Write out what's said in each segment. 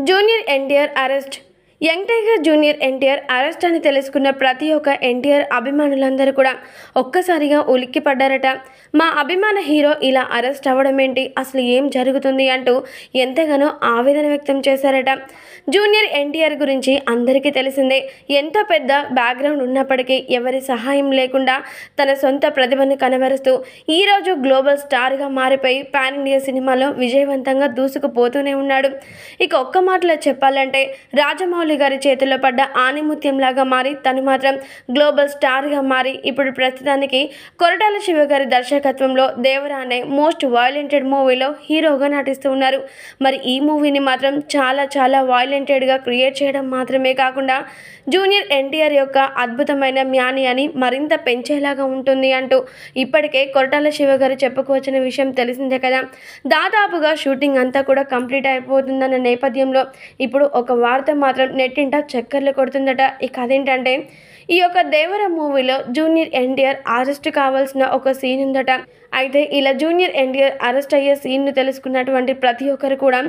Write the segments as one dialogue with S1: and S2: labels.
S1: Junior NTR arrest. Young tiger junior NTR arrest అని తెలుసుకున్న ప్రతి ఒక్క ఎన్టీఆర్ అభిమానులందరూ కూడా ఒక్కసారిగా ఉలిక్కిపడ్డారట. మా అభిమాన హీరో ఇలా అరెస్ట్ అవ్వడం ఏంటి, అసలు ఏం జరుగుతుంది అంటూ ఎంతగానో ఆవేదన వ్యక్తం చేశారట. జూనియర్ ఎన్టీఆర్ గురించి అందరికీ తెలిసిందే. ఎంతో పెద్ద బ్యాక్గ్రౌండ్ ఉన్నప్పటికీ ఎవరి సహాయం లేకుండా తన సొంత ప్రతిభను కనబరుస్తూ ఈరోజు గ్లోబల్ స్టార్గా మారిపోయి పాన్ ఇండియా సినిమాలో విజయవంతంగా దూసుకుపోతూనే ఉన్నాడు. ఇక ఒక్క మాటలో చెప్పాలంటే రాజమౌళి గారి చేతుల్లో పడ్డ ఆనిముత్యంలాగా మారి తను మాత్రం గ్లోబల్ స్టార్గా మారి ఇప్పుడు ప్రస్తుతానికి కొరటాల శివ గారి దర్శకత్వంలో దేవరా అనే మోస్ట్ వైలెంటెడ్ మూవీలో హీరోగా నటిస్తూ ఉన్నారు. మరి ఈ మూవీని మాత్రం చాలా వైలెంటెడ్గా క్రియేట్ చేయడం మాత్రమే కాకుండా జూనియర్ ఎన్టీఆర్ యొక్క అద్భుతమైన మ్యానియాని మరింత పెంచేలాగా ఉంటుంది అంటూ ఇప్పటికే కొరటాల శివ గారు చెప్పుకోవచ్చిన విషయం తెలిసిందే కదా. దాదాపుగా షూటింగ్ అంతా కూడా కంప్లీట్ అయిపోతుందన్న నేపథ్యంలో ఇప్పుడు ఒక వార్త మాత్రం నెట్టింట చక్కర్లు కొడుతుందట. ఇక అదేంటంటే ఈ యొక్క దేవర మూవీలో జూనియర్ ఎన్టీఆర్ అరెస్ట్ కావాల్సిన ఒక సీన్ ఉందట. అయితే ఇలా జూనియర్ ఎన్టీఆర్ అరెస్ట్ అయ్యే సీన్ను తెలుసుకున్నటువంటి ప్రతి ఒక్కరు కూడా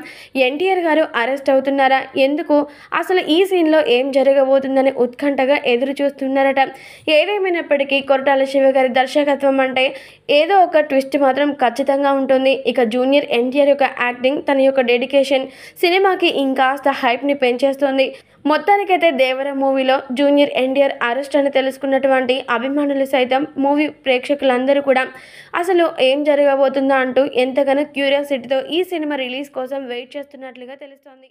S1: ఎన్టీఆర్ గారు అరెస్ట్ అవుతున్నారా, ఎందుకు, అసలు ఈ సీన్లో ఏం జరగబోతుందని ఉత్కంఠగా ఎదురు చూస్తున్నారట. ఏదేమైనప్పటికీ కొరటాల శివ గారి దర్శకత్వం అంటే ఏదో ఒక ట్విస్ట్ మాత్రం ఖచ్చితంగా ఉంటుంది. ఇక జూనియర్ ఎన్టీఆర్ యొక్క యాక్టింగ్, తన యొక్క డెడికేషన్ సినిమాకి ఇంకాస్త హైప్ని పెంచేస్తుంది. మొత్తానికైతే దేవర మూవీలో జూనియర్ ఎన్టీఆర్ అరెస్ట్ అని తెలుసుకున్నటువంటి అభిమానులు సైతం మూవీ ప్రేక్షకులందరూ కూడా అసలు ఏం జరగబోతుందో అంటూ ఎంతగానో క్యూరియాసిటీతో ఈ సినిమా రిలీజ్ కోసం వెయిట్ చేస్తున్నట్లుగా తెలుస్తోంది.